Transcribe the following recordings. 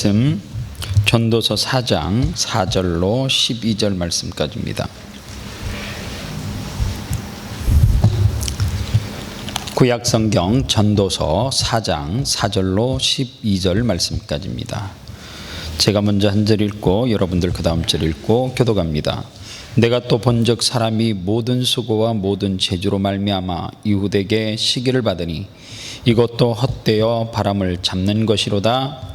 말씀 전도서 4장 4절로 12절 말씀까지입니다. 구약성경 전도서 4장 4절로 12절 말씀까지입니다. 제가 먼저 한 절 읽고 여러분들 그 다음 절 읽고 교독합니다. 내가 또 본즉 사람이 모든 수고와 모든 재주로 말미암아 이웃에게 시기를 받으니 이것도 헛되어 바람을 잡는 것이로다.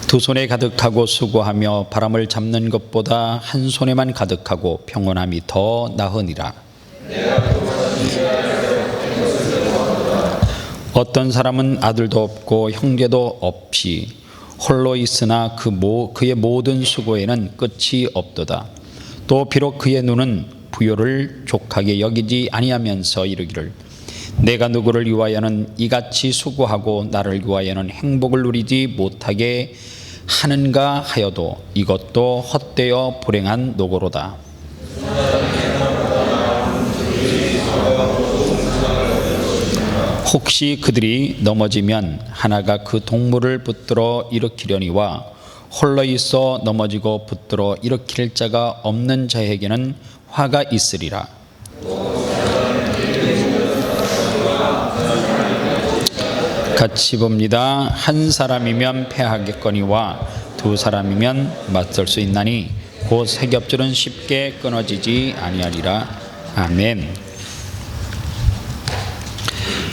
두 손에 가득하고 수고하며 바람을 잡는 것보다 한 손에만 가득하고 평온함이 더 나으니라. 어떤 사람은 아들도 없고 형제도 없이 홀로 있으나 그의 모든 수고에는 끝이 없도다. 또 비록 그의 눈은 부요를 족하게 여기지 아니하면서 이르기를 내가 누구를 위하여는 이같이 수고하고 나를 위하여는 행복을 누리지 못하게 하는가 하여도 이것도 헛되어 불행한 노고로다. 혹시 그들이 넘어지면 하나가 그 동물을 붙들어 일으키려니와 홀로 있어 넘어지고 붙들어 일으킬 자가 없는 자에게는 화가 있으리라. 같이 봅니다. 한 사람이면 패하겠거니와 두 사람이면 맞설 수 있나니 곧 세 겹줄은 쉽게 끊어지지 아니하리라. 아멘.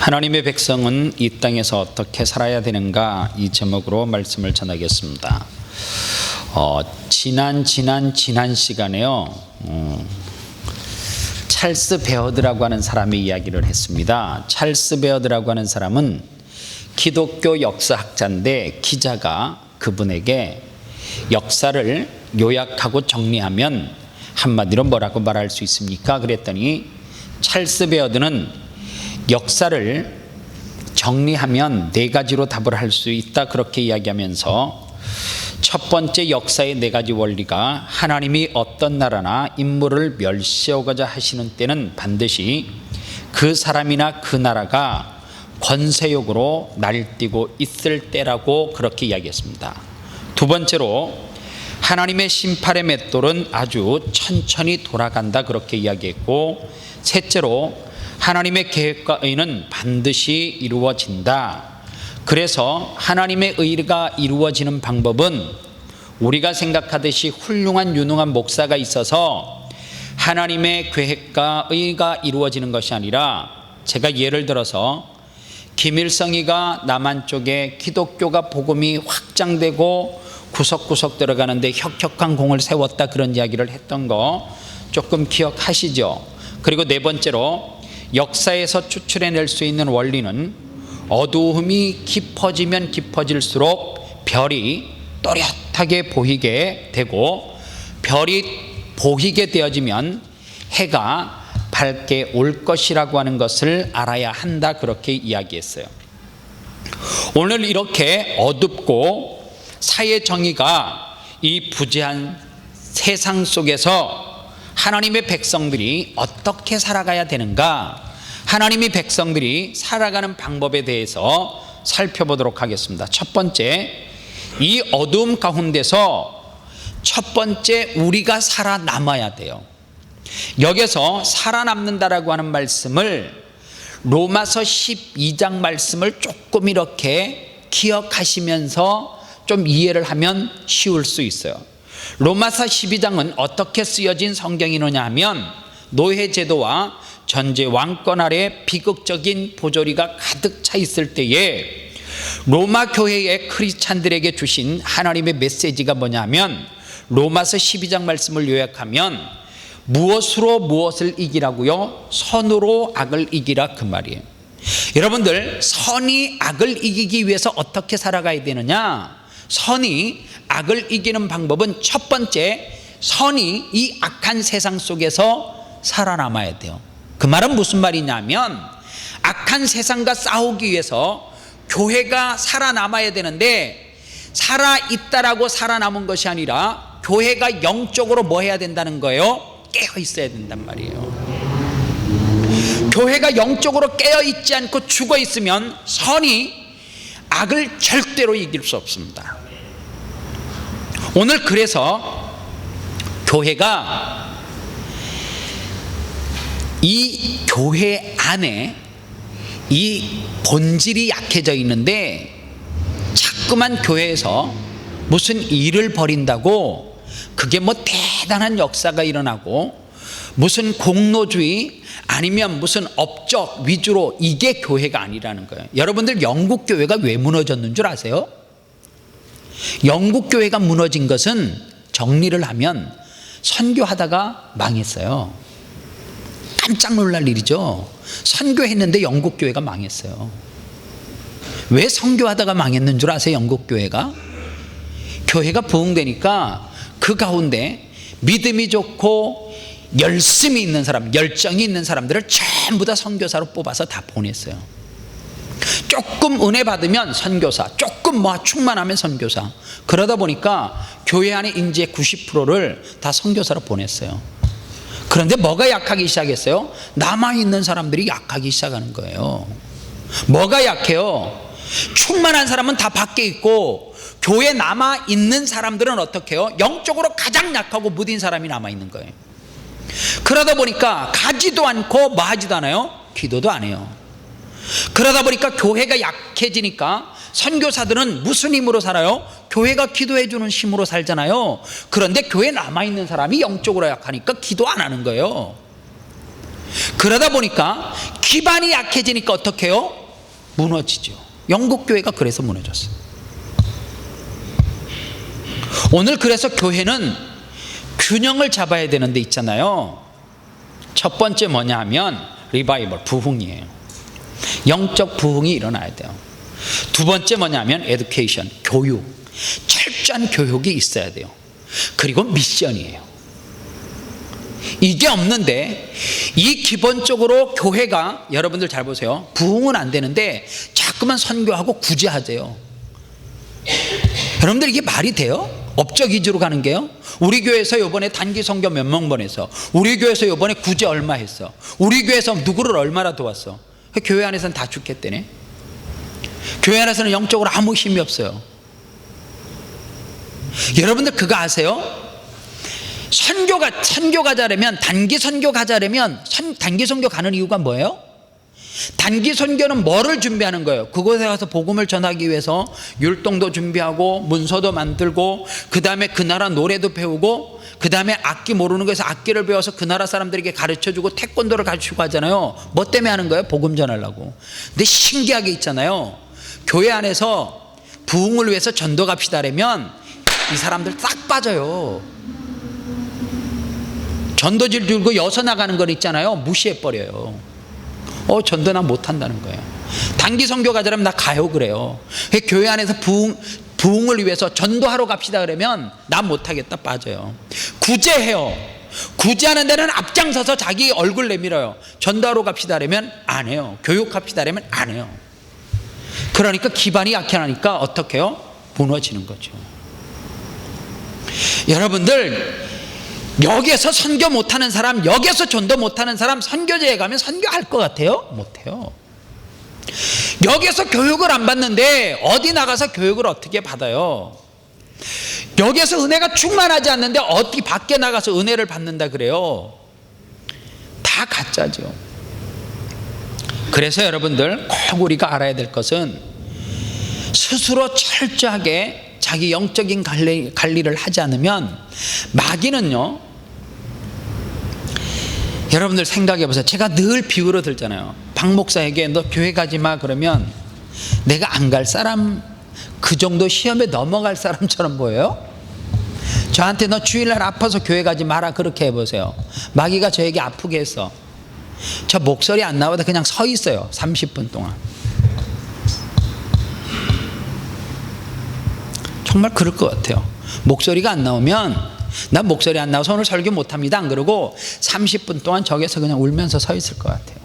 하나님의 백성은 이 땅에서 어떻게 살아야 되는가, 이 제목으로 말씀을 전하겠습니다. 지난 시간에요, 찰스 베어드라고 하는 사람의 이야기를 했습니다. 찰스 베어드라고 하는 사람은 기독교 역사학자인데 기자가 그분에게 역사를 요약하고 정리하면 한마디로 뭐라고 말할 수 있습니까? 그랬더니 찰스 베어드는 역사를 정리하면 네 가지로 답을 할 수 있다, 그렇게 이야기하면서 첫 번째 역사의 네 가지 원리가 하나님이 어떤 나라나 인물을 멸시하고자 하시는 때는 반드시 그 사람이나 그 나라가 권세욕으로 날뛰고 있을 때라고 그렇게 이야기했습니다. 두 번째로 하나님의 심판의 맷돌은 아주 천천히 돌아간다, 그렇게 이야기했고, 셋째로 하나님의 계획과 의는 반드시 이루어진다. 그래서 하나님의 의가 이루어지는 방법은 우리가 생각하듯이 훌륭한 유능한 목사가 있어서 하나님의 계획과 의가 이루어지는 것이 아니라, 제가 예를 들어서 김일성이가 남한 쪽에 기독교가 복음이 확장되고 구석구석 들어가는데 혁혁한 공을 세웠다, 그런 이야기를 했던 거 조금 기억하시죠? 그리고 네 번째로 역사에서 추출해낼 수 있는 원리는 어두움이 깊어지면 깊어질수록 별이 또렷하게 보이게 되고, 별이 보이게 되어지면 해가 밝게 올 것이라고 하는 것을 알아야 한다, 그렇게 이야기했어요. 오늘 이렇게 어둡고 사회 정의가 이 부재한 세상 속에서 하나님의 백성들이 어떻게 살아가야 되는가, 하나님의 백성들이 살아가는 방법에 대해서 살펴보도록 하겠습니다. 첫 번째, 이 어두움 가운데서 첫 번째 우리가 살아남아야 돼요. 여기서 살아남는다라고 하는 말씀을 로마서 12장 말씀을 조금 이렇게 기억하시면서 좀 이해를 하면 쉬울 수 있어요. 로마서 12장은 어떻게 쓰여진 성경이느냐 하면 노예제도와 전제 왕권 아래 비극적인 보조리가 가득 차 있을 때에 로마 교회의 크리스찬들에게 주신 하나님의 메시지가 뭐냐면, 로마서 12장 말씀을 요약하면 무엇으로 무엇을 이기라고요? 선으로 악을 이기라, 그 말이에요. 여러분들, 선이 악을 이기기 위해서 어떻게 살아가야 되느냐? 선이 악을 이기는 방법은 첫 번째, 선이 이 악한 세상 속에서 살아남아야 돼요. 그 말은 무슨 말이냐면, 악한 세상과 싸우기 위해서 교회가 살아남아야 되는데, 살아있다라고 살아남은 것이 아니라 교회가 영적으로 뭐 해야 된다는 거예요? 깨어 있어야 된단 말이에요. 교회가 영적으로 깨어있지 않고 죽어있으면 선이 악을 절대로 이길 수 없습니다. 오늘 그래서 교회가 이 교회 안에 이 본질이 약해져 있는데 자꾸만 교회에서 무슨 일을 벌인다고 그게 뭐 대단한 역사가 일어나고 무슨 공로주의 아니면 무슨 업적 위주로 이게 교회가 아니라는 거예요. 여러분들 영국 교회가 왜 무너졌는 줄 아세요? 영국 교회가 무너진 것은 정리를 하면 선교하다가 망했어요. 깜짝 놀랄 일이죠. 선교했는데 영국 교회가 망했어요. 왜 선교하다가 망했는 줄 아세요? 영국 교회가 교회가 부흥되니까 그 가운데 믿음이 좋고 열심히 있는 사람, 열정이 있는 사람들을 전부 다 선교사로 뽑아서 다 보냈어요. 조금 은혜 받으면 선교사, 조금 뭐 충만하면 선교사. 그러다 보니까 교회 안에 인지의 90%를 다 선교사로 보냈어요. 그런데 뭐가 약하기 시작했어요? 남아있는 사람들이 약하기 시작하는 거예요. 뭐가 약해요? 충만한 사람은 다 밖에 있고 교회에 남아있는 사람들은 어떻게 해요? 영적으로 가장 약하고 무딘 사람이 남아있는 거예요. 그러다 보니까 가지도 않고 뭐 하지도 않아요? 기도도 안 해요. 그러다 보니까 교회가 약해지니까 선교사들은 무슨 힘으로 살아요? 교회가 기도해 주는 힘으로 살잖아요. 그런데 교회에 남아있는 사람이 영적으로 약하니까 기도 안 하는 거예요. 그러다 보니까 기반이 약해지니까 어떻게 해요? 무너지죠. 영국 교회가 그래서 무너졌어요. 오늘 그래서 교회는 균형을 잡아야 되는 데 있잖아요. 첫 번째 뭐냐 하면 리바이벌, 부흥이에요. 영적 부흥이 일어나야 돼요. 두 번째 뭐냐면 에듀케이션, 교육, 철저한 교육이 있어야 돼요. 그리고 미션이에요. 이게 없는데 이 기본적으로 교회가 여러분들 잘 보세요. 부흥은 안 되는데 자꾸만 선교하고 구제하세요. 여러분들 이게 말이 돼요? 업적 위주로 가는 게요? 우리 교회에서 이번에 단기 선교 몇 명 보냈어. 우리 교회에서 이번에 구제 얼마 했어. 우리 교회에서 누구를 얼마나 도왔어. 교회 안에서는 다 죽겠대네. 교회 안에서는 영적으로 아무 힘이 없어요. 여러분들 그거 아세요? 선교 가자려면 단기 선교 가자려면 단기 선교 가는 이유가 뭐예요? 단기 선교는 뭐를 준비하는 거예요? 그곳에 가서 복음을 전하기 위해서 율동도 준비하고 문서도 만들고 그 다음에 그 나라 노래도 배우고 그 다음에 악기 모르는 거에서 악기를 배워서 그 나라 사람들에게 가르쳐주고 태권도를 가르치고 하잖아요. 뭐 때문에 하는 거예요? 복음 전하려고. 근데 신기하게 있잖아요. 교회 안에서 부흥을 위해서 전도 갑시다 하면 이 사람들 딱 빠져요. 전도질 들고 여서 나가는 건 있잖아요. 무시해버려요. 전도 나 못한다는 거예요. 단기 선교 가자면 나 가요 그래요. 교회 안에서 부흥을 위해서 전도하러 갑시다 그러면 나 못하겠다 빠져요. 구제해요. 구제하는 데는 앞장서서 자기 얼굴 내밀어요. 전도하러 갑시다 그러면 안 해요. 교육합시다 그러면 안 해요. 그러니까 기반이 약해하니까 어떻게 해요? 무너지는 거죠. 여러분들 여기에서 선교 못하는 사람, 여기에서 전도 못하는 사람 선교제에 가면 선교할 것 같아요? 못해요. 여기에서 교육을 안 받는데 어디 나가서 교육을 어떻게 받아요? 여기에서 은혜가 충만하지 않는데 어디 밖에 나가서 은혜를 받는다 그래요? 다 가짜죠. 그래서 여러분들 꼭 우리가 알아야 될 것은 스스로 철저하게 자기 영적인 관리를 하지 않으면 마귀는요, 여러분들 생각해 보세요. 제가 늘 비유로 들잖아요. 박 목사에게 너 교회 가지 마 그러면 내가 안 갈 사람, 그 정도 시험에 넘어갈 사람처럼 보여요? 저한테 너 주일날 아파서 교회 가지 마라 그렇게 해보세요. 마귀가 저에게 아프게 했어. 저 목소리 안 나오다 그냥 서 있어요. 30분 동안. 정말 그럴 것 같아요. 목소리가 안 나오면 난 목소리 안 나와서 오늘 설교 못합니다 안 그러고 30분 동안 저기서 그냥 울면서 서 있을 것 같아요.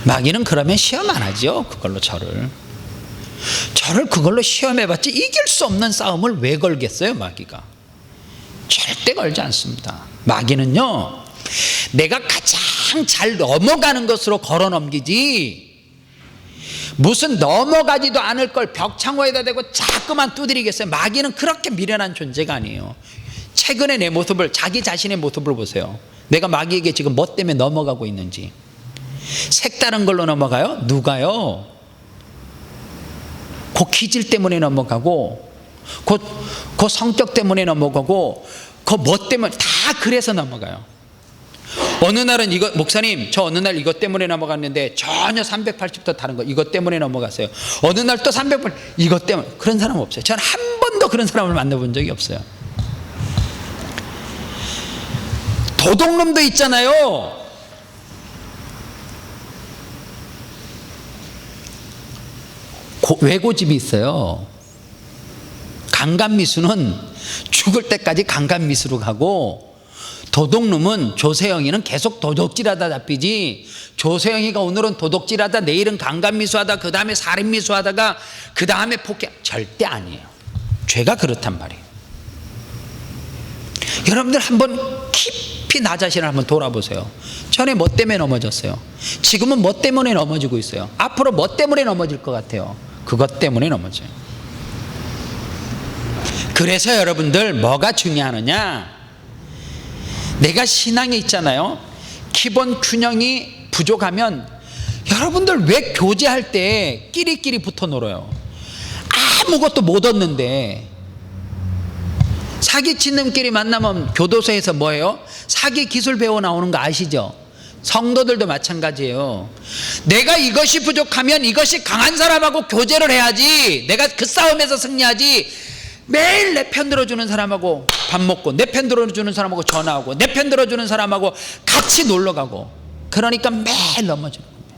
마귀는 그러면 시험 안 하죠. 그걸로 저를 그걸로 시험해봤지 이길 수 없는 싸움을 왜 걸겠어요. 마귀가 절대 걸지 않습니다. 마귀는요 내가 가장 잘 넘어가는 것으로 걸어 넘기지, 무슨 넘어가지도 않을 걸 벽창호에다 대고 자꾸만 두드리겠어요. 마귀는 그렇게 미련한 존재가 아니에요. 최근에 내 모습을, 자기 자신의 모습을 보세요. 내가 마귀에게 지금 뭐 때문에 넘어가고 있는지. 색다른 걸로 넘어가요? 누가요? 그 기질 때문에 넘어가고, 그 성격 때문에 넘어가고, 그 뭐 때문에, 다 그래서 넘어가요. 어느 날은 이거, 목사님 저 어느 날 이것 때문에 넘어갔는데 전혀 380도 다른 거, 이것 때문에 넘어갔어요. 어느 날 또 380, 이것 때문에. 그런 사람 없어요. 저는 한 번도 그런 사람을 만나본 적이 없어요. 도둑놈도 있잖아요. 외고집이 있어요. 강간미수는 죽을 때까지 강간미수로 가고, 도둑놈은, 조세영이는 계속 도둑질하다 잡히지, 조세영이가 오늘은 도둑질하다 내일은 강간미수하다 그 다음에 살인미수하다가 그 다음에 폭행, 절대 아니에요. 죄가 그렇단 말이에요. 여러분들 한번 깊이 나 자신을 한번 돌아보세요. 전에 뭐 때문에 넘어졌어요? 지금은 뭐 때문에 넘어지고 있어요? 앞으로 뭐 때문에 넘어질 것 같아요? 그것 때문에 넘어져요. 그래서 여러분들 뭐가 중요하느냐, 내가 신앙에 있잖아요, 기본 균형이 부족하면 여러분들 왜 교제할 때 끼리끼리 붙어 놀아요? 아무것도 못 얻는데. 사기치는끼리 만나면 교도소에서 뭐예요? 사기 기술 배워 나오는 거 아시죠? 성도들도 마찬가지예요. 내가 이것이 부족하면 이것이 강한 사람하고 교제를 해야지, 내가 그 싸움에서 승리하지, 매일 내 편 들어주는 사람하고 밥 먹고, 내 편 들어주는 사람하고 전화하고, 내 편 들어주는 사람하고 같이 놀러 가고, 그러니까 매일 넘어지는 겁니다.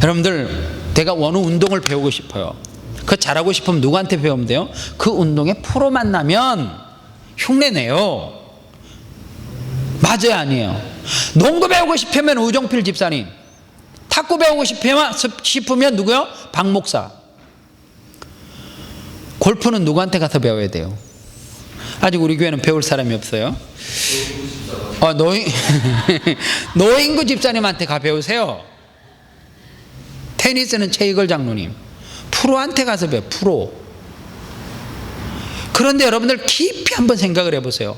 여러분들, 내가 어느 운동을 배우고 싶어요. 그거 잘하고 싶으면 누구한테 배우면 돼요? 그 운동에 프로 만나면 흉내내요. 맞아요, 아니에요? 농구 배우고 싶으면 우종필 집사님, 탁구 배우고 싶으면 누구요? 박 목사. 골프는 누구한테 가서 배워야 돼요? 아직 우리 교회는 배울 사람이 없어요. 노인구 집사님한테 가 배우세요. 테니스는 최이걸 장로님. 프로한테 가서 배워, 프로. 그런데 여러분들 깊이 한번 생각을 해보세요.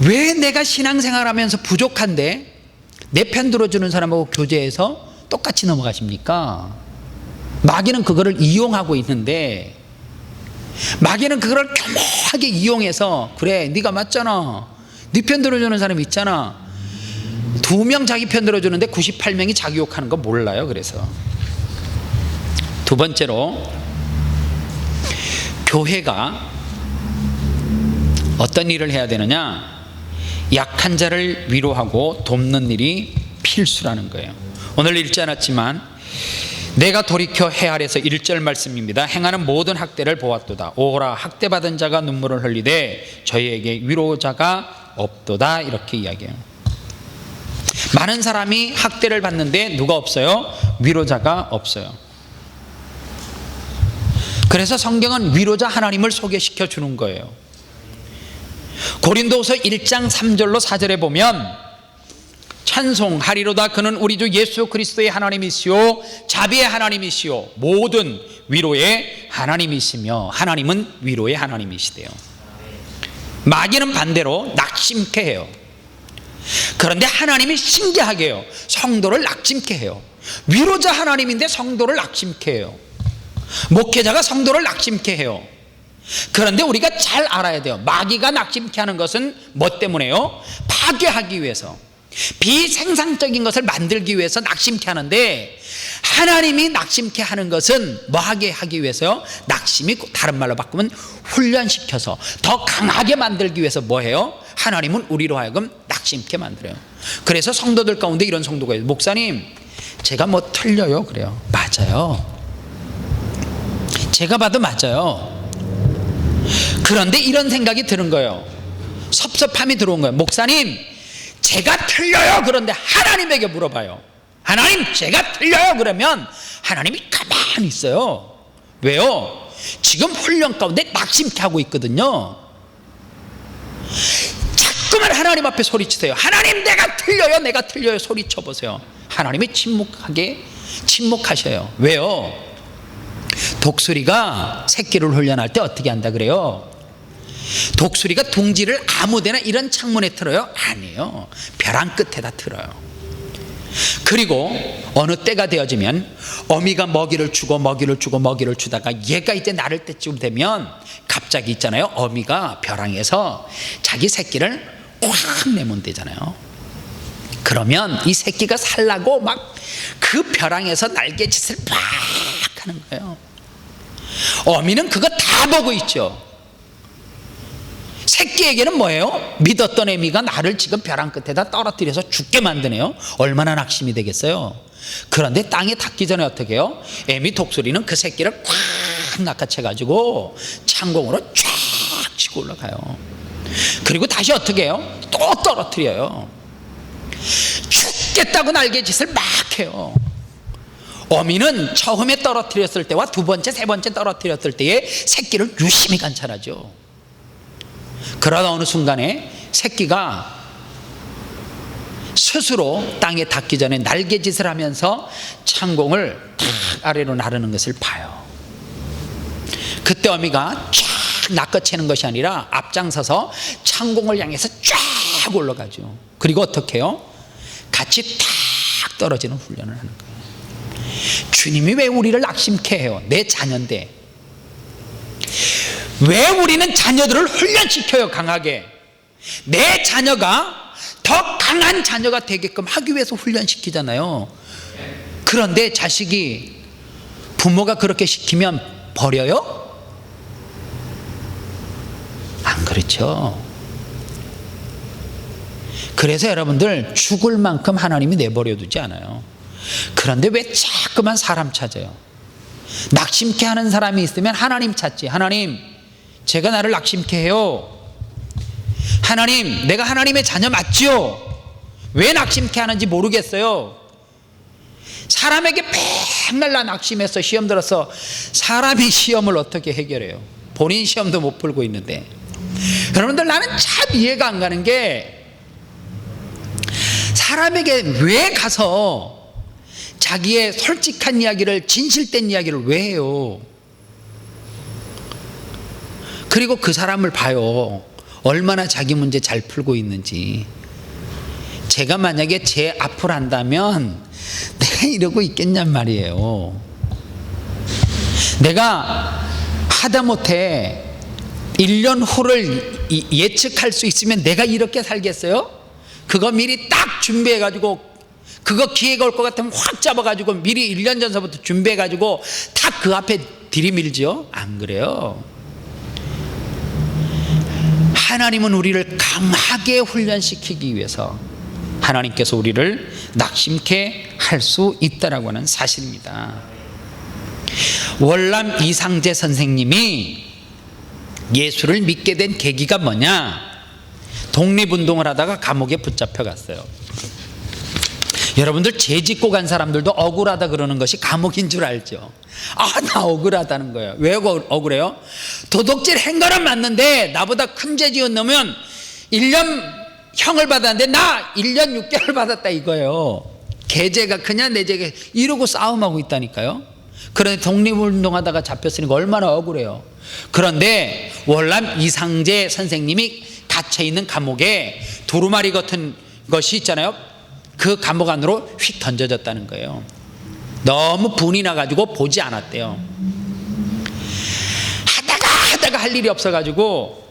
왜 내가 신앙생활 하면서 부족한데 내 편 들어주는 사람하고 교제해서 똑같이 넘어가십니까? 마귀는 그거를 이용하고 있는데, 마귀는 그걸 교묘하게 이용해서, 그래 네가 맞잖아, 네 편 들어주는 사람이 있잖아. 2명 자기 편 들어주는데 98명이 자기 욕하는 거 몰라요. 그래서 두 번째로, 교회가 어떤 일을 해야 되느냐, 약한 자를 위로하고 돕는 일이 필수라는 거예요. 오늘 읽지 않았지만 내가 돌이켜 해 아래서 1절 말씀입니다. 행하는 모든 학대를 보았도다. 오호라, 학대받은 자가 눈물을 흘리되 저희에게 위로자가 없도다. 이렇게 이야기해요. 많은 사람이 학대를 받는데 누가 없어요? 위로자가 없어요. 그래서 성경은 위로자 하나님을 소개시켜 주는 거예요. 고린도후서 1장 3절로 4절에 보면, 찬송하리로다 그는 우리 주 예수 그리스도의 하나님이시오 자비의 하나님이시오 모든 위로의 하나님이시며, 하나님은 위로의 하나님이시대요. 마귀는 반대로 낙심케 해요. 그런데 하나님이 신기하게 해요. 성도를 낙심케 해요. 위로자 하나님인데 성도를 낙심케 해요. 목회자가 성도를 낙심케 해요. 그런데 우리가 잘 알아야 돼요. 마귀가 낙심케 하는 것은 뭐 때문에요? 파괴하기 위해서, 비생산적인 것을 만들기 위해서 낙심케 하는데, 하나님이 낙심케 하는 것은 뭐 하게 하기 위해서요? 낙심이 다른 말로 바꾸면 훈련시켜서 더 강하게 만들기 위해서 뭐 해요? 하나님은 우리로 하여금 낙심케 만들어요. 그래서 성도들 가운데 이런 성도가 있어요. 목사님 제가 뭐 틀려요? 그래요. 맞아요. 제가 봐도 맞아요. 그런데 이런 생각이 드는 거예요. 섭섭함이 들어온 거예요. 목사님 제가 틀려요. 그런데 하나님에게 물어봐요. 하나님 제가 틀려요. 그러면 하나님이 가만히 있어요. 왜요? 지금 훈련 가운데 낙심케 하고 있거든요. 그러면 하나님 앞에 소리치세요. 하나님, 내가 틀려요 소리쳐보세요. 하나님이 침묵하셔요. 왜요? 독수리가 새끼를 훈련할 때 어떻게 한다 그래요? 독수리가 둥지를 아무데나 이런 창문에 틀어요? 아니에요. 벼랑 끝에다 틀어요. 그리고 어느 때가 되어지면 어미가 먹이를 주다가 얘가 이제 나를 때쯤 되면 갑자기 있잖아요, 어미가 벼랑에서 자기 새끼를 꽉 내면 되잖아요. 그러면 이 새끼가 살라고 막 그 벼랑에서 날개짓을 막 하는 거예요. 어미는 그거 다 보고 있죠. 새끼에게는 뭐예요? 믿었던 애미가 나를 지금 벼랑 끝에다 떨어뜨려서 죽게 만드네요. 얼마나 낙심이 되겠어요. 그런데 땅에 닿기 전에 어떻게 해요? 애미 독수리는 그 새끼를 꽉 낚아채가지고 창공으로 쫙 치고 올라가요. 그리고 다시 어떻게 해요? 또 떨어뜨려요. 죽겠다고 날개짓을 막 해요. 어미는 처음에 떨어뜨렸을 때와 두 번째, 세 번째 떨어뜨렸을 때의 새끼를 유심히 관찰하죠. 그러다 어느 순간에 새끼가 스스로 땅에 닿기 전에 날개짓을 하면서 창공을 탁 아래로 나르는 것을 봐요. 그때 어미가 쫙 낚아채는 것이 아니라 앞장서서 창공을 향해서 쫙 올라가죠. 그리고 어떻게 해요? 같이 탁 떨어지는 훈련을 하는 거예요. 주님이 왜 우리를 낙심케 해요? 내 자녀인데 왜 우리는 자녀들을 훈련시켜요? 강하게. 내 자녀가 더 강한 자녀가 되게끔 하기 위해서 훈련시키잖아요. 그런데 자식이 부모가 그렇게 시키면 버려요? 안 그렇죠. 그래서 여러분들 죽을 만큼 하나님이 내버려 두지 않아요. 그런데 왜 자꾸만 사람 찾아요? 낙심케 하는 사람이 있으면 하나님 찾지. 하나님, 제가 나를 낙심케 해요. 하나님, 내가 하나님의 자녀 맞지요? 왜 낙심케 하는지 모르겠어요. 사람에게 맨날 나 낙심해서 시험 들어서 사람이 시험을 어떻게 해결해요? 본인 시험도 못 풀고 있는데. 여러분들, 나는 참 이해가 안 가는 게 사람에게 왜 가서 자기의 솔직한 이야기를, 진실된 이야기를 왜 해요? 그리고 그 사람을 봐요. 얼마나 자기 문제 잘 풀고 있는지. 제가 만약에 제 앞을 한다면 내가 이러고 있겠냔 말이에요. 내가 하다못해 1년 후를 예측할 수 있으면 내가 이렇게 살겠어요? 그거 미리 딱 준비해가지고, 그거 기회가 올 것 같으면 확 잡아가지고 미리 1년 전서부터 준비해가지고 딱 그 앞에 들이밀죠? 안 그래요. 하나님은 우리를 강하게 훈련시키기 위해서 하나님께서 우리를 낙심케 할 수 있다라고 하는 사실입니다. 월남 이상재 선생님이 예수를 믿게 된 계기가 뭐냐? 독립운동을 하다가 감옥에 붙잡혀 갔어요. 여러분들, 죄 짓고 간 사람들도 억울하다 그러는 것이 감옥인 줄 알죠? 나 억울하다는 거예요. 왜 억울해요? 도둑질 한 거는 맞는데 나보다 큰 죄 지은 놈은 1년 형을 받았는데 나 1년 6개월 받았다 이거예요. 걔 죄가 크냐 내 죄가, 이러고 싸움하고 있다니까요. 그런데 독립운동하다가 잡혔으니까 얼마나 억울해요. 그런데 월남 이상재 선생님이 갇혀있는 감옥에 두루마리 같은 것이 있잖아요. 그 감옥 안으로 휙 던져졌다는 거예요. 너무 분이 나가지고 보지 않았대요. 하다가 할 일이 없어가지고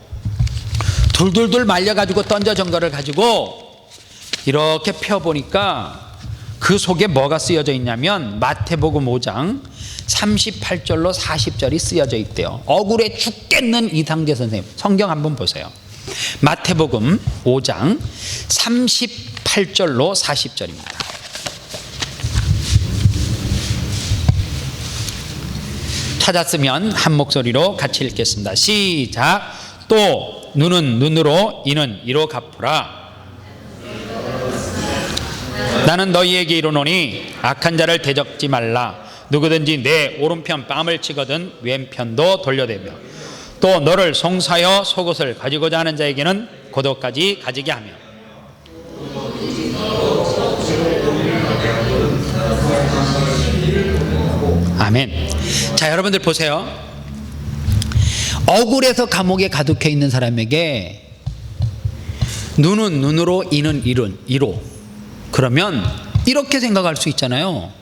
돌돌돌 말려가지고 던져진 거를 가지고 이렇게 펴보니까 그 속에 뭐가 쓰여져 있냐면 마태복음 5장 38절로 40절이 쓰여져 있대요. 억울해 죽겠는 이상재 선생님, 성경 한번 보세요. 마태복음 5장 38절로 40절입니다. 찾았으면 한 목소리로 같이 읽겠습니다. 시작. 또 눈은 눈으로, 이는 이로 갚으라. 나는 너희에게 이르노니 악한 자를 대적지 말라. 누구든지 내 오른편 뺨을 치거든 왼편도 돌려대며 또 너를 송사하여 속옷을 가지고자 하는 자에게는 고도까지 가지게 하며. 아멘. 자, 여러분들 보세요. 억울해서 감옥에 가두켜 있는 사람에게 눈은 눈으로, 이는 이로. 그러면 이렇게 생각할 수 있잖아요.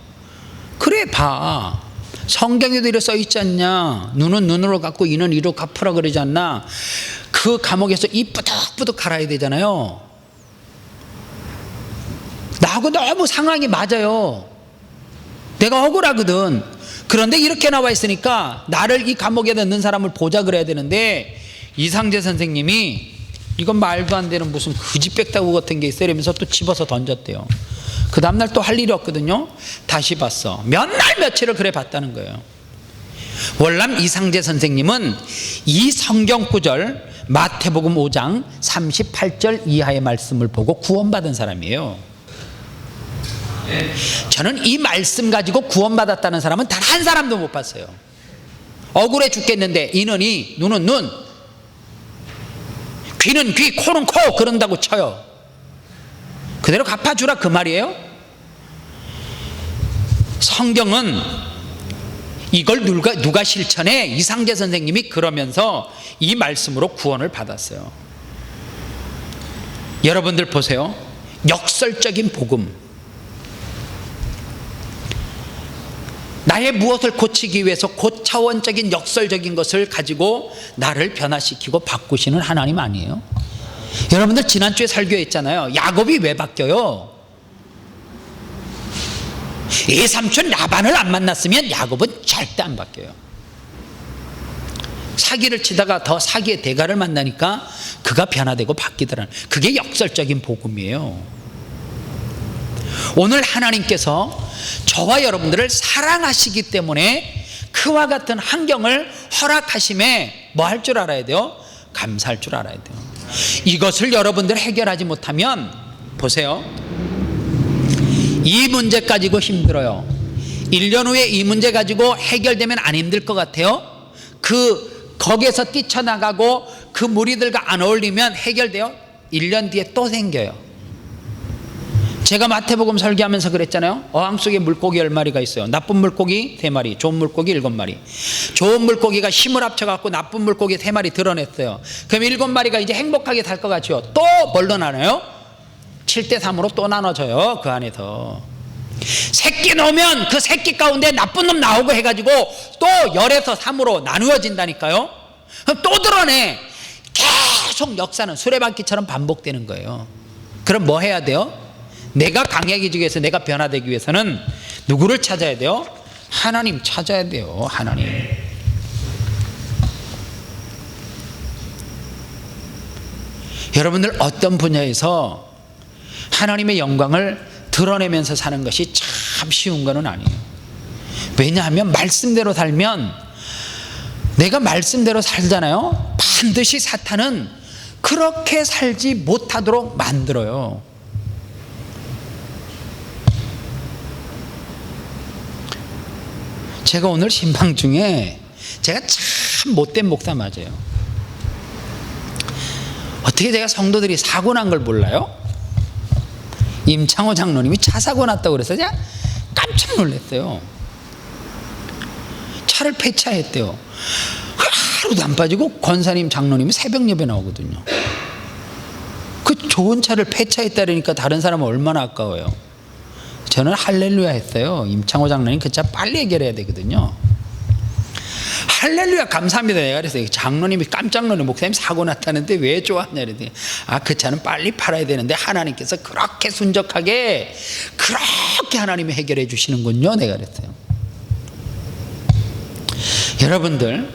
그래 봐, 성경에도 이렇게 써 있지 않냐. 눈은 눈으로 갚고 이는 이로 갚으라 그러지 않나. 그 감옥에서 이 뿌득뿌득 갈아야 되잖아요. 나하고 너무 상황이 맞아요. 내가 억울하거든. 그런데 이렇게 나와 있으니까 나를 이 감옥에 넣는 사람을 보자 그래야 되는데, 이상재 선생님이 이건 말도 안 되는 무슨 그지백다구 같은 게 있어 이러면서 또 집어서 던졌대요. 그 다음날 또 할 일이 없거든요. 다시 봤어. 몇 날 며칠을 그래 봤다는 거예요. 월남 이상재 선생님은 이 성경 구절 마태복음 5장 38절 이하의 말씀을 보고 구원받은 사람이에요. 저는 이 말씀 가지고 구원받았다는 사람은 단 한 사람도 못 봤어요. 억울해 죽겠는데 이는 이, 눈은 눈, 귀는 귀, 코는 코 그런다고 쳐요. 그대로 갚아주라 그 말이에요. 성경은 이걸 누가 실천해? 이상재 선생님이 그러면서 이 말씀으로 구원을 받았어요. 여러분들 보세요. 역설적인 복음. 나의 무엇을 고치기 위해서 고차원적인 역설적인 것을 가지고 나를 변화시키고 바꾸시는 하나님 아니에요? 여러분들 지난주에 설교에 있잖아요. 야곱이 왜 바뀌어요? 외삼촌 라반을 안 만났으면 야곱은 절대 안 바뀌어요. 사기를 치다가 더 사기의 대가를 만나니까 그가 변화되고 바뀌더라는, 그게 역설적인 복음이에요. 오늘 하나님께서 저와 여러분들을 사랑하시기 때문에 그와 같은 환경을 허락하심에 뭐 할 줄 알아야 돼요? 감사할 줄 알아야 돼요. 이것을 여러분들 해결하지 못하면 보세요. 이 문제 가지고 힘들어요. 1년 후에 이 문제 가지고 해결되면 안 힘들 것 같아요? 거기에서 뛰쳐나가고 그 무리들과 안 어울리면 해결돼요? 1년 뒤에 또 생겨요. 제가 마태복음 설교하면서 그랬잖아요. 어항 속에 물고기 10마리가 있어요. 나쁜 물고기 3마리, 좋은 물고기 7마리. 좋은 물고기가 힘을 합쳐갖고 나쁜 물고기 3마리 드러냈어요. 그럼 7마리가 이제 행복하게 살 것 같죠. 또 뭘로 나눠요? 7대3으로 또 나눠져요. 그 안에서 새끼 놓으면 그 새끼 가운데 나쁜 놈 나오고 해가지고 또 0에서 3으로 나누어진다니까요. 그럼 또 드러내. 계속 역사는 수레바퀴처럼 반복되는 거예요. 그럼 뭐 해야 돼요? 내가 강해지기 위해서, 내가 변화되기 위해서는 누구를 찾아야 돼요? 하나님 찾아야 돼요. 하나님. 여러분들 어떤 분야에서 하나님의 영광을 드러내면서 사는 것이 참 쉬운 건 아니에요. 왜냐하면 말씀대로 살면, 내가 말씀대로 살잖아요. 반드시 사탄은 그렇게 살지 못하도록 만들어요. 제가 오늘 신방 중에 제가 참 못된 목사 맞아요. 어떻게 제가 성도들이 사고 난 걸 몰라요? 임창호 장로님이 차 사고 났다고 그래서 제가 깜짝 놀랐어요. 차를 폐차했대요. 하루도 안 빠지고 권사님 장로님이 새벽 예배 나오거든요. 그 좋은 차를 폐차했다니까 다른 사람은 얼마나 아까워요. 저는 할렐루야 했어요. 임창호 장로님 그 차 빨리 해결해야 되거든요. 할렐루야 감사합니다. 내가 그랬어요. 장로님이 깜짝 놀래. 목사님 사고 났다는데 왜 좋아하냐 그랬더니 그 차는 빨리 팔아야 되는데 하나님께서 그렇게 순적하게 그렇게 하나님이 해결해 주시는군요. 내가 그랬어요. 여러분들,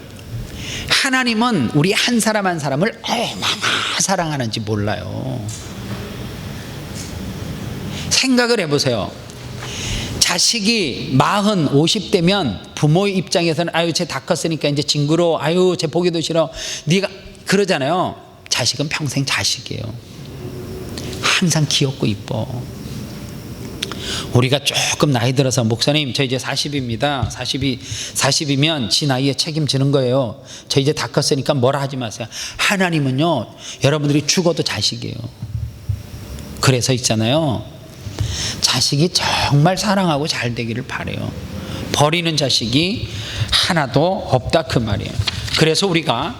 하나님은 우리 한 사람 한 사람을 얼마나 사랑하는지 몰라요. 생각을 해보세요. 자식이 40, 50대면 부모의 입장에서는 아유 쟤 다 컸으니까 이제 징그러워, 아유 쟤 보기도 싫어, 네가 그러잖아요. 자식은 평생 자식이에요. 항상 귀엽고 이뻐. 우리가 조금 나이 들어서 목사님 저 이제 40입니다. 40이면 지 나이에 책임지는 거예요. 저 이제 다 컸으니까 뭐라 하지 마세요. 하나님은요, 여러분들이 죽어도 자식이에요. 그래서 있잖아요, 자식이 정말 사랑하고 잘 되기를 바래요. 버리는 자식이 하나도 없다 그 말이에요. 그래서 우리가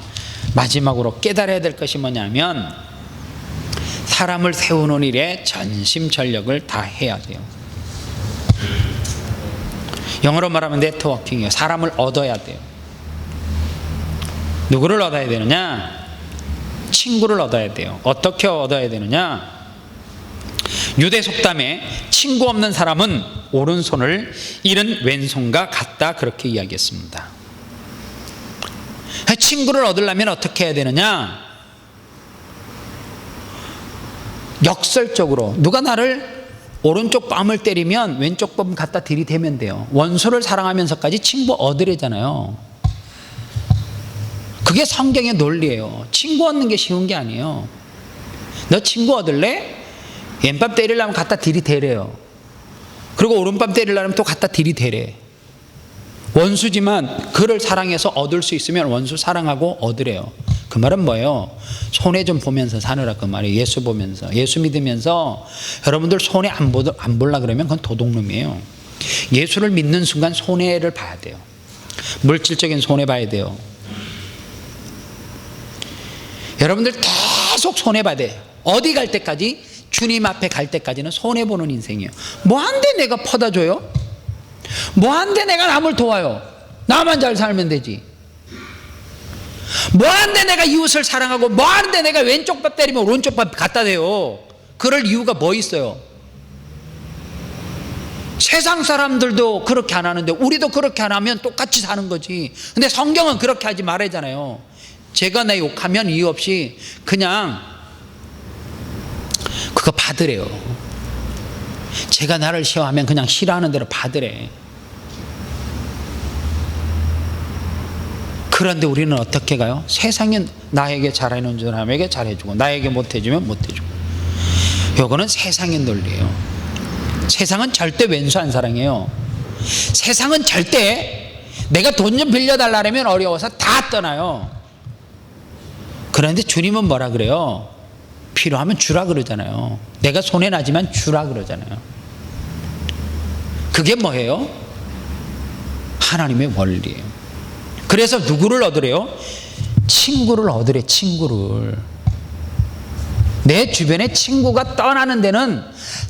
마지막으로 깨달아야 될 것이 뭐냐면, 사람을 세우는 일에 전심전력을 다 해야 돼요. 영어로 말하면 네트워킹이에요. 사람을 얻어야 돼요. 누구를 얻어야 되느냐? 친구를 얻어야 돼요. 어떻게 얻어야 되느냐? 유대 속담에 친구 없는 사람은 오른손을 잃은 왼손과 같다, 그렇게 이야기했습니다. 친구를 얻으려면 어떻게 해야 되느냐? 역설적으로 누가 나를 오른쪽 뺨을 때리면 왼쪽 뺨 갖다 들이대면 돼요. 원수를 사랑하면서까지 친구 얻으려잖아요. 그게 성경의 논리예요. 친구 얻는 게 쉬운 게 아니에요. 너 친구 얻을래? 왼뺨 때리려면 갖다 들이대래요. 그리고 오른뺨 때리려면 또 갖다 들이대래. 원수지만 그를 사랑해서 얻을 수 있으면 원수 사랑하고 얻으래요. 그 말은 뭐예요? 손해 좀 보면서 사느라 그 말이에요. 예수 보면서, 예수 믿으면서. 여러분들 손해 안 볼라 그러면 그건 도둑놈이에요. 예수를 믿는 순간 손해를 봐야 돼요. 물질적인 손해 봐야 돼요. 여러분들 계속 손해 봐야 돼요. 어디 갈 때까지? 주님 앞에 갈 때까지는 손해 보는 인생이에요. 뭐한데 내가 퍼다 줘요? 뭐한데 내가 남을 도와요? 나만 잘 살면 되지. 뭐한데 내가 이웃을 사랑하고, 뭐한데 내가 왼쪽 밥 때리면 오른쪽 밥 갖다 대요? 그럴 이유가 뭐 있어요? 세상 사람들도 그렇게 안 하는데 우리도 그렇게 안 하면 똑같이 사는 거지. 근데 성경은 그렇게 하지 말아잖아요. 제가 내 욕하면 이유 없이 그냥 그거 받으래요. 제가 나를 싫어하면 그냥 싫어하는 대로 받으래. 그런데 우리는 어떻게 가요? 세상에 나에게 잘해주는 사람에게 잘해주고, 나에게 못해주면 못해주고. 요거는 세상의 논리예요. 세상은 절대 왼수 안 사랑해요. 세상은 절대 내가 돈 좀 빌려달라면 어려워서 다 떠나요. 그런데 주님은 뭐라 그래요? 필요하면 주라 그러잖아요. 내가 손해나지만 주라 그러잖아요. 그게 뭐예요? 하나님의 원리예요. 그래서 누구를 얻으래요? 친구를 얻으래. 친구를. 내 주변에 친구가 떠나는 데는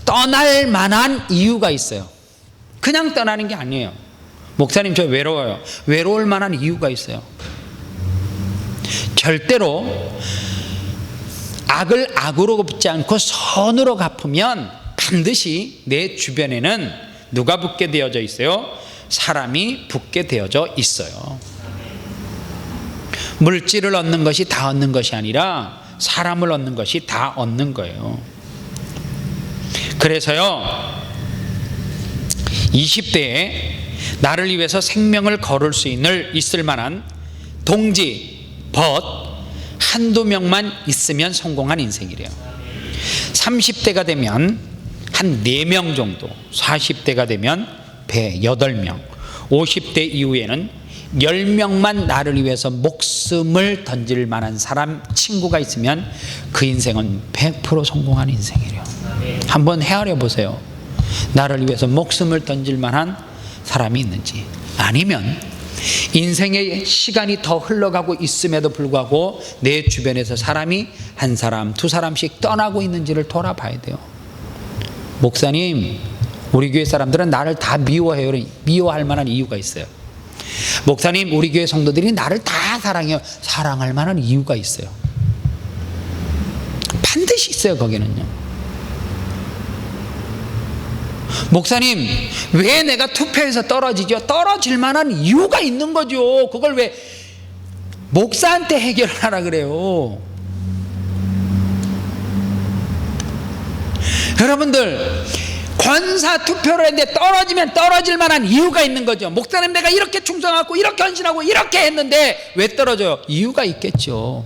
떠날 만한 이유가 있어요. 그냥 떠나는 게 아니에요. 목사님 저 외로워요. 외로울 만한 이유가 있어요. 절대로 악을 악으로 갚지 않고 선으로 갚으면 반드시 내 주변에는 누가 붙게 되어져 있어요? 사람이 붙게 되어져 있어요. 물질을 얻는 것이 다 얻는 것이 아니라 사람을 얻는 것이 다 얻는 거예요. 그래서요, 20대에 나를 위해서 생명을 걸을 수 있을 만한 동지, 벗 한두 명만 있으면 성공한 인생이래요. 30대가 되면 한 4명 정도, 40대가 되면 배 8명, 50대 이후에는 10명만 나를 위해서 목숨을 던질 만한 사람, 친구가 있으면 그 인생은 100% 성공한 인생이래요. 한번 헤아려 보세요. 나를 위해서 목숨을 던질 만한 사람이 있는지. 아니면 인생의 시간이 더 흘러가고 있음에도 불구하고 내 주변에서 사람이 한 사람, 두 사람씩 떠나고 있는지를 돌아봐야 돼요. 목사님, 우리 교회 사람들은 나를 다 미워해요. 미워할 만한 이유가 있어요. 목사님, 우리 교회 성도들이 나를 다 사랑해요. 사랑할 만한 이유가 있어요. 반드시 있어요. 거기는요. 목사님, 왜 내가 투표에서 떨어지죠? 떨어질 만한 이유가 있는 거죠. 그걸 왜 목사한테 해결하라 그래요? 여러분들, 권사 투표를 했는데 떨어지면 떨어질 만한 이유가 있는 거죠. 목사님, 내가 이렇게 충성하고 이렇게 헌신하고 이렇게 했는데 왜 떨어져요? 이유가 있겠죠.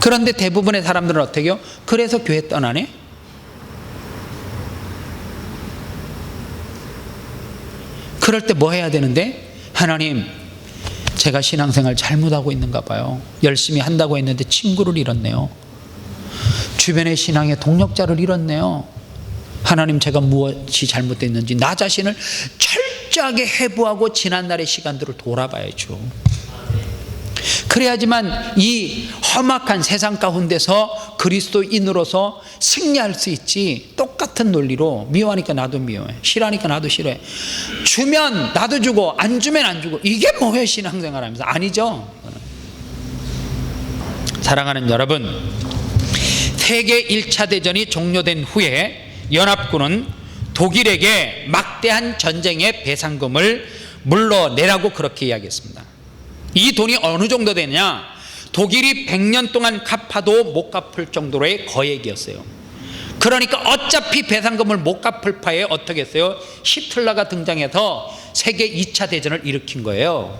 그런데 대부분의 사람들은 어떻게 해요? 그래서 교회 떠나네? 그럴 때 뭐 해야 되는데, 하나님, 제가 신앙생활 잘못하고 있는가 봐요. 열심히 한다고 했는데 친구를 잃었네요. 주변의 신앙의 동력자를 잃었네요. 하나님, 제가 무엇이 잘못됐는지 나 자신을 철저하게 회부하고 지난날의 시간들을 돌아봐야죠. 그래야지만 이 험악한 세상 가운데서 그리스도인으로서 승리할 수 있지. 똑같은 논리로 미워하니까 나도 미워해, 싫어하니까 나도 싫어해, 주면 나도 주고 안 주면 안 주고, 이게 뭐예요 신앙생활 하면서? 아니죠. 사랑하는 여러분, 세계 1차 대전이 종료된 후에 연합군은 독일에게 막대한 전쟁의 배상금을 물러내라고 그렇게 이야기했습니다. 이 돈이 어느 정도 되냐? 독일이 100년 동안 갚아도 못 갚을 정도로의 거액이었어요. 그러니까 어차피 배상금을 못 갚을 파에 어떻게 했어요? 히틀러가 등장해서 세계 2차 대전을 일으킨 거예요.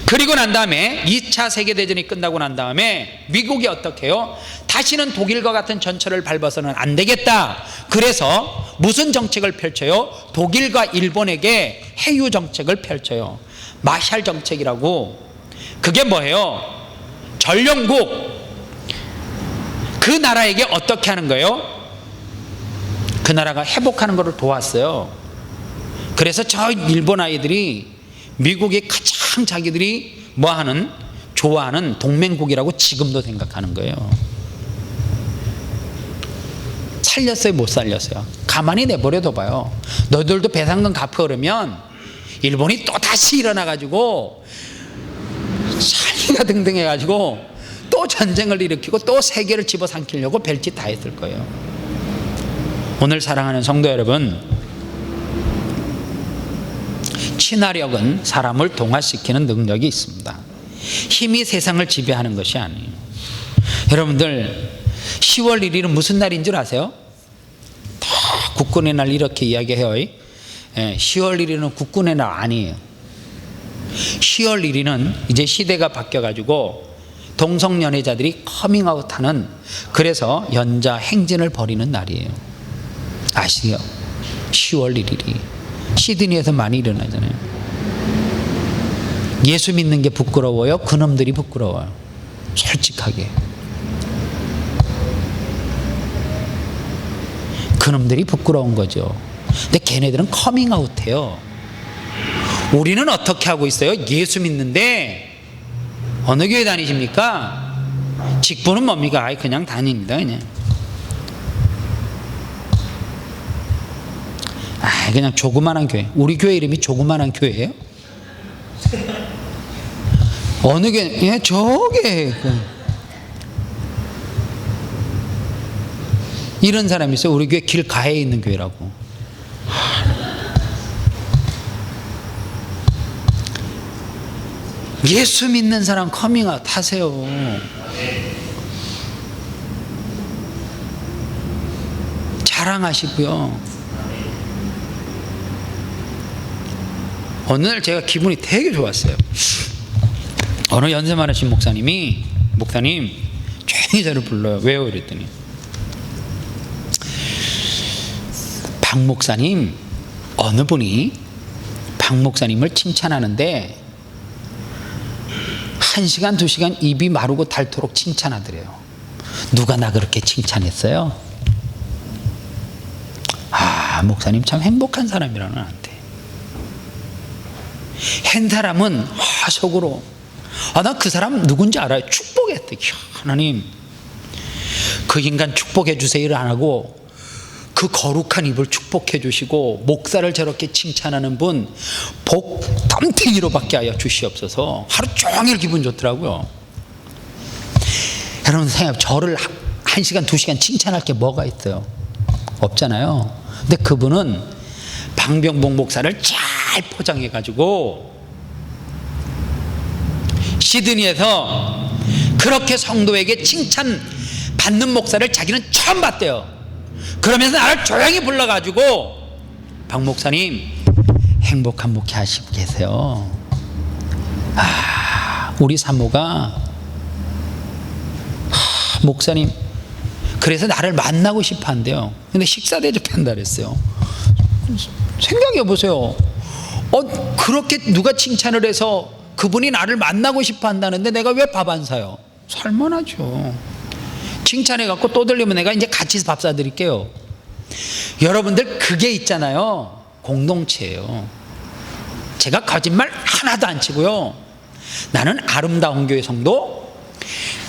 그리고 난 다음에 2차 세계대전이 끝나고 난 다음에 미국이 어떻게 해요? 다시는 독일과 같은 전철을 밟아서는 안 되겠다. 그래서 무슨 정책을 펼쳐요? 독일과 일본에게 해유 정책을 펼쳐요. 마샬 정책이라고. 그게 뭐예요? 전령국, 그 나라에게 어떻게 하는 거예요? 그 나라가 회복하는 것을 도왔어요. 그래서 저 일본 아이들이 미국이 가장 자기들이 뭐하는, 좋아하는 동맹국이라고 지금도 생각하는 거예요. 살렸어요, 못 살렸어요? 가만히 내버려둬 봐요. 너희들도 배상금 갚아 그러면 일본이 또 다시 일어나가지고 살기가 등등해가지고 또 전쟁을 일으키고 또 세계를 집어삼키려고 별짓 다 했을 거예요. 오늘 사랑하는 성도 여러분, 친화력은 사람을 동화시키는 능력이 있습니다. 힘이 세상을 지배하는 것이 아니에요. 여러분들, 10월 1일은 무슨 날인 줄 아세요? 국군의 날 이렇게 이야기해요. 10월 1일은 국군의 날 아니에요. 10월 1일은 이제 시대가 바뀌어가지고 동성연애자들이 커밍아웃하는, 그래서 연자 행진을 벌이는 날이에요. 아시죠? 10월 1일이 시드니에서 많이 일어나잖아요. 예수 믿는 게 부끄러워요? 그놈들이 부끄러워요. 솔직하게. 그놈들이 부끄러운 거죠. 근데 걔네들은 커밍아웃해요. 우리는 어떻게 하고 있어요? 예수 믿는데 어느 교회 다니십니까? 직분은 뭡니까? 아이, 그냥 다닙니다. 그냥 조그만한 교회. 우리 교회 이름이 조그만한 교회예요? 어느 교회? 저게 이런 사람이 있어요. 우리 교회 길가에 있는 교회라고. 예수 믿는 사람 커밍아웃 하세요. 자랑하시고요. 어느 날 제가 기분이 되게 좋았어요. 어느 연세 많으신 목사님 조용히 저를 불러요. 왜요? 이랬더니, 박 목사님, 어느 분이 박 목사님을 칭찬하는데 1시간 2시간 입이 마르고 닳도록 칭찬하더래요. 누가 나 그렇게 칭찬했어요? 목사님 참 행복한 사람이라는 한테. 한 사람은 속으로, 나 그 사람 누군지 알아요. 축복했대. 하나님, 그 인간 축복해 주세요를 안 하고 그 거룩한 입을 축복해 주시고 목사를 저렇게 칭찬하는 분 복 덤탱이로밖에 하여 주시옵소서. 하루 종일 기분 좋더라고요. 여러분 생각해, 저를 1시간 2시간 칭찬할 게 뭐가 있어요? 없잖아요. 근데 그분은 방병복 목사를 잘 포장해 가지고 시드니에서 그렇게 성도에게 칭찬 받는 목사를 자기는 처음 봤대요. 그러면서 나를 조용히 불러가지고, 박 목사님 행복한 목회 하시고 계세요. 우리 사모가 목사님 그래서 나를 만나고 싶어 한대요. 근데 식사 대접한다 그랬어요. 생각해 보세요. 그렇게 누가 칭찬을 해서 그분이 나를 만나고 싶어 한다는데 내가 왜 밥 안 사요? 살만하죠. 칭찬해 갖고 또 들리면 내가 이제 같이 밥 사드릴게요. 여러분들 그게 있잖아요. 공동체예요. 제가 거짓말 하나도 안 치고요. 나는 아름다운 교회 성도,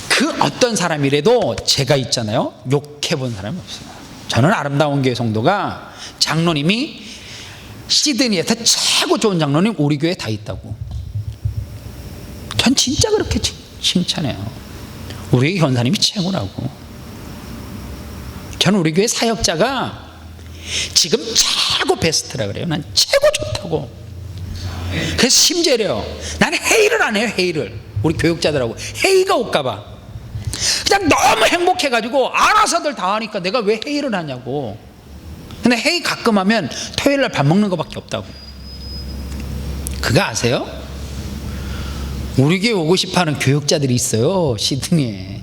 그 어떤 사람이라도 제가 있잖아요. 욕해 본 사람이 없어요. 저는 아름다운 교회 성도가 장로님이 시드니에서 최고 좋은 장로님 우리 교회에 다 있다고. 전 진짜 그렇게 칭찬해요. 우리 교회 권사님이 최고라고. 저는 우리 교회 사역자가 지금 최고 베스트라 그래요. 난 최고 좋다고. 그래서 심지어 이래요. 나는 회의를 안 해요. 회의를. 우리 교육자들하고 회의가 올까봐 그냥 너무 행복해가지고 알아서들 다 하니까 내가 왜 회의를 하냐고. 근데 회의 가끔 하면 토요일날 밥 먹는 것밖에 없다고. 그거 아세요? 우리 교회 오고 싶어하는 교육자들이 있어요, 시드니에.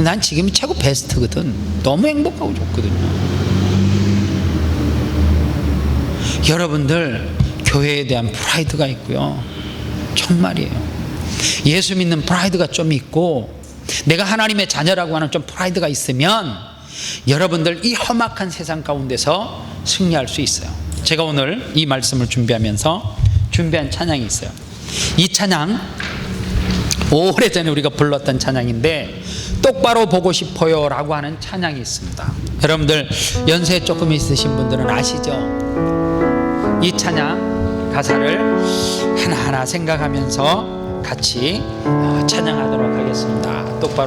난 지금이 최고 베스트거든. 너무 행복하고 좋거든요. 여러분들 교회에 대한 프라이드가 있고요. 정말이에요. 예수 믿는 프라이드가 좀 있고 내가 하나님의 자녀라고 하는 좀 프라이드가 있으면 여러분들 이 험악한 세상 가운데서 승리할 수 있어요. 제가 오늘 이 말씀을 준비하면서 준비한 찬양이 있어요. 이 찬양 오래전에 우리가 불렀던 찬양인데 똑바로 보고 싶어요 라고 하는 찬양이 있습니다. 여러분들 연세 조금 있으신 분들은 아시죠? 이 찬양 가사를 하나하나 생각하면서 같이 찬양하도록 하겠습니다. 똑바로